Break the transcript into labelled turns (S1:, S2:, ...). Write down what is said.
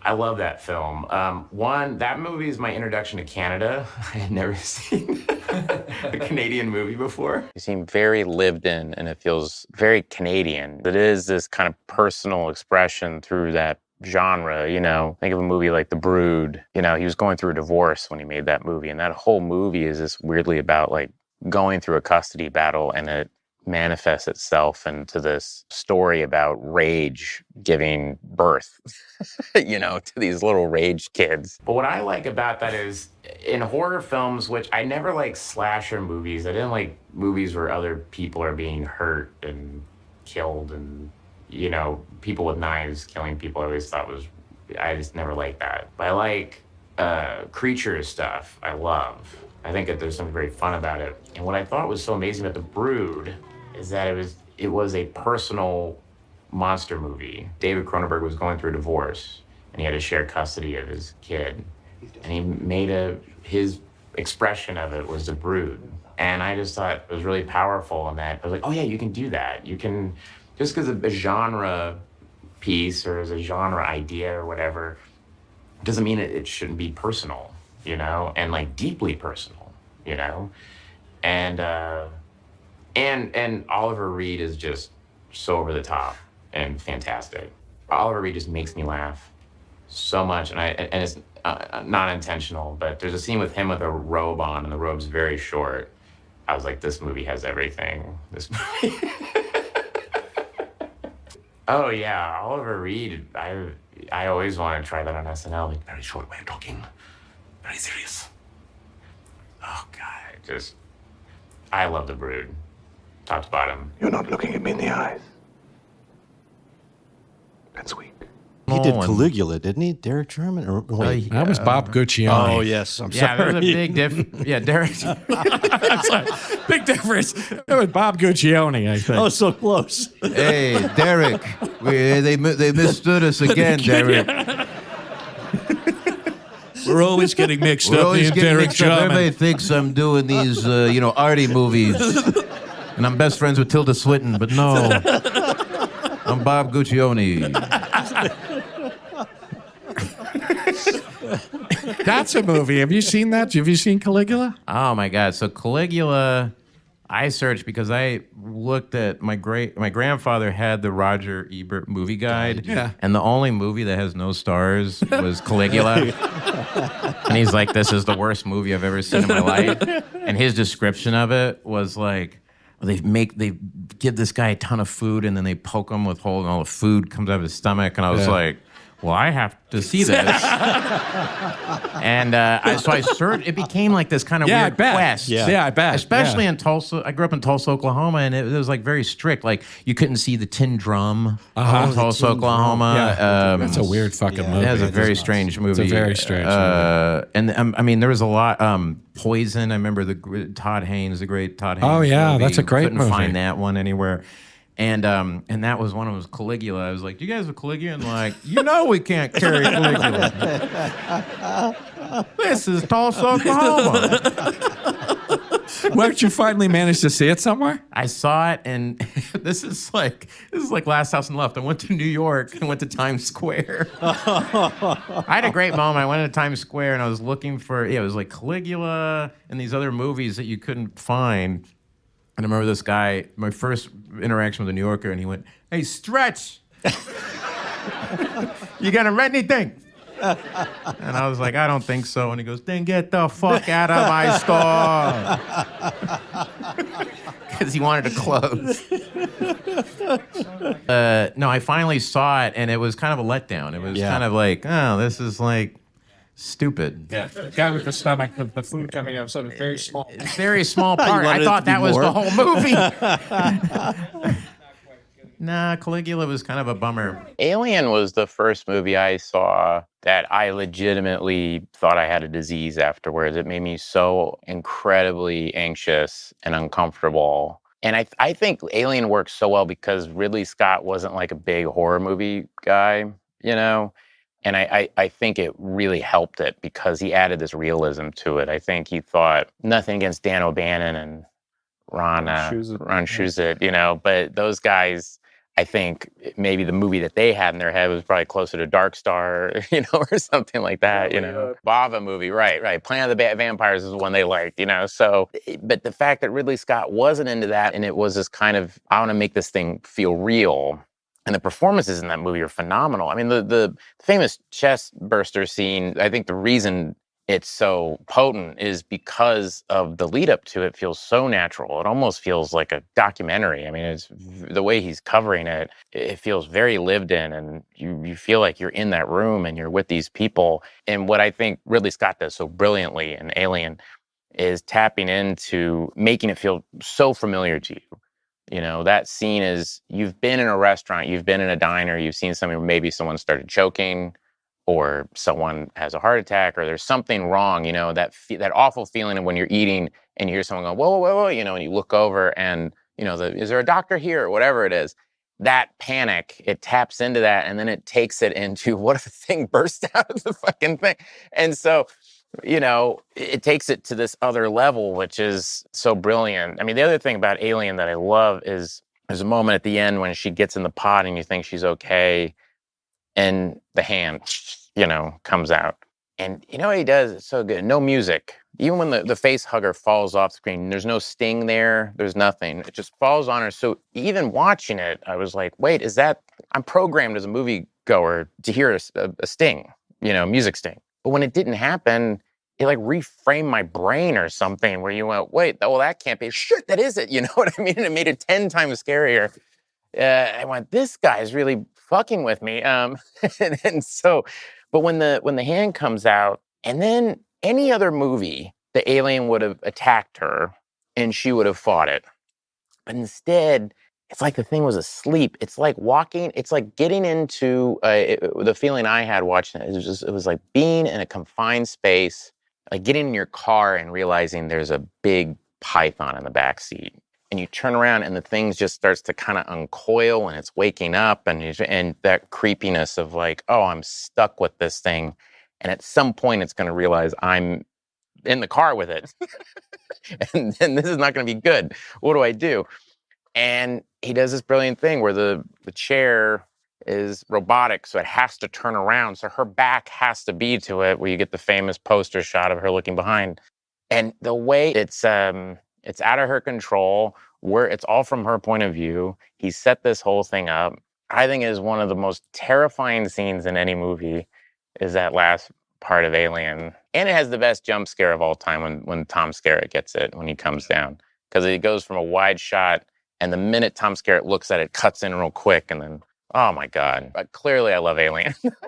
S1: I love that film. That movie is my introduction to Canada. I had never seen a Canadian movie before. You seem very lived in, and it feels very Canadian. It is this kind of personal expression through that genre, Think of a movie like The Brood. He was going through a divorce when he made that movie, and that whole movie is just weirdly about like going through a custody battle, and it manifests itself into this story about rage giving birth, to these little rage kids. But what I like about that is in horror films, which I never like slasher movies. I didn't like movies where other people are being hurt and killed and, people with knives killing people. I just never liked that. But I like creature stuff. I love. I think that there's something very fun about it. And what I thought was so amazing about The Brood is that it was a personal monster movie. David Cronenberg was going through a divorce, and he had to share custody of his kid. And he made his expression of it was The Brood. And I just thought it was really powerful in that I was like, oh yeah, you can do that. You can, just because a genre piece or as a genre idea or whatever, doesn't mean it shouldn't be personal, and like deeply personal, And Oliver Reed is just so over the top and fantastic. Oliver Reed just makes me laugh so much, and it's not intentional, but there's a scene with him with a robe on, and the robe's very short. I was like, this movie has everything. This movie. Oh yeah, Oliver Reed. I always want to try that on SNL. Like, very short way of talking, very serious. Oh God, I love The Brood. Top to bottom.
S2: You're not looking at me in the eyes. That's weak.
S3: He did Caligula, didn't he? Derek Sherman? Or wait,
S4: that was Bob Guccione.
S3: Oh yes, I'm
S5: Yeah,
S3: sorry.
S5: there's a big difference. Yeah, Derek.
S4: Big difference. That was Bob Guccione, I think.
S3: Oh, so close.
S6: Hey, Derek, they misstood us again, Derek.
S4: We're always getting mixed
S6: We're
S4: up.
S6: always
S4: Me and
S6: getting
S4: Derek
S6: mixed up.
S4: Sherman.
S6: Everybody thinks I'm doing these, arty movies, and I'm best friends with Tilda Swinton, but no, I'm Bob Guccione.
S4: That's a movie. Have you seen that? Have you seen Caligula?
S5: Oh my God! So Caligula, I searched because I looked at my grandfather had the Roger Ebert movie guide,
S4: Yeah.
S5: and the only movie that has no stars was Caligula. And he's like, "This is the worst movie I've ever seen in my life." And his description of it was like, they give this guy a ton of food, and then they poke him with holes, and all the food comes out of his stomach. And I was like, well, I have to see this. And so I searched. It became like this kind of weird quest.
S4: Yeah, I bet.
S5: Especially in Tulsa. I grew up in Tulsa, Oklahoma, and it was like very strict. Like you couldn't see the tin drum in Tulsa, Oklahoma.
S4: Yeah. That's a weird fucking movie.
S5: It was a very strange movie.
S4: It's a very strange movie.
S5: And I mean, there was a lot. Poison. I remember Todd Haynes, the great Todd Haynes.
S4: Oh yeah,
S5: movie.
S4: that's a great
S5: Couldn't
S4: movie.
S5: find that one anywhere. And that was one of them, was Caligula. I was like, do you guys have Caligula? And like, we can't carry Caligula. This is Tulsa, Oklahoma.
S4: Where'd you finally manage to see it somewhere?
S5: I saw it, and this is like Last House on the Left. I went to New York and went to Times Square. I had a great moment. I went to Times Square, and I was looking for, it was like Caligula and these other movies that you couldn't find. And I remember this guy, my first interaction with a New Yorker, and he went, "Hey, Stretch, you gonna rent anything?" And I was like, "I don't think so." And he goes, "Then get the fuck out of my store." Because he wanted to close. No, I finally saw it, and it was kind of a letdown. It was kind of like, oh, this is like stupid.
S4: Yeah, the guy with the stomach, the food coming out, so very small.
S5: Very small part. I thought that was the whole movie. Nah, Caligula was kind of a bummer. Alien was the first movie I saw that I legitimately thought I had a disease afterwards. It made me so incredibly anxious and uncomfortable. And I think Alien works so well because Ridley Scott wasn't like a big horror movie guy, And I think it really helped it because he added this realism to it. I think he thought, nothing against Dan O'Bannon and Ron Shuzit, but those guys, I think maybe the movie that they had in their head was probably closer to Dark Star, or something like that, Bava movie, right. Planet of the Vampires is the one they liked, So, but the fact that Ridley Scott wasn't into that, and it was this kind of, I want to make this thing feel real. And the performances in that movie are phenomenal. I mean, the famous chest burster scene, I think the reason it's so potent is because of the lead up to it feels so natural. It almost feels like a documentary. I mean, it's the way he's covering it. It feels very lived in, and you feel like you're in that room and you're with these people. And what I think Ridley Scott does so brilliantly in Alien is tapping into making it feel so familiar to you. That scene is, you've been in a restaurant, you've been in a diner, you've seen something, maybe someone started choking, or someone has a heart attack, or there's something wrong, that awful feeling of when you're eating and you hear someone go, whoa, whoa, whoa, and you look over and, is there a doctor here, or whatever it is. That panic, it taps into that, and then it takes it into, what if the thing bursts out of the fucking thing? And so, it takes it to this other level, which is so brilliant. I mean, the other thing about Alien that I love is there's a moment at the end when she gets in the pod and you think she's okay, and the hand, comes out. And what he does? It's so good. No music. Even when the face hugger falls off screen, there's no sting there. There's nothing. It just falls on her. So even watching it, I was like, wait, I'm programmed as a movie goer to hear a sting, music sting. But when it didn't happen, it like reframed my brain or something, where you went, wait, well, that can't be. Shit, that is it. You know what I mean? And it made it 10 times scarier. I went, this guy's really fucking with me. And so, but when the hand comes out, and then any other movie, the alien would have attacked her and she would have fought it. But instead, it's like the thing was asleep. It's like getting into the feeling I had watching it. It was like being in a confined space, like getting in your car and realizing there's a big python in the back seat. And you turn around and the thing just starts to kind of uncoil, and it's waking up, and that creepiness of like, oh, I'm stuck with this thing. And at some point it's going to realize I'm in the car with it. and this is not going to be good. What do I do? And he does this brilliant thing where the chair is robotic, so it has to turn around. So her back has to be to it, where you get the famous poster shot of her looking behind. And the way it's out of her control, where it's all from her point of view. He set this whole thing up. I think is one of the most terrifying scenes in any movie, is that last part of Alien. And it has the best jump scare of all time when Tom Skerritt gets it, when he comes down. Because it goes from a wide shot, and the minute Tom Skerritt looks at it, cuts in real quick, and then, oh my God. But clearly I love Alien.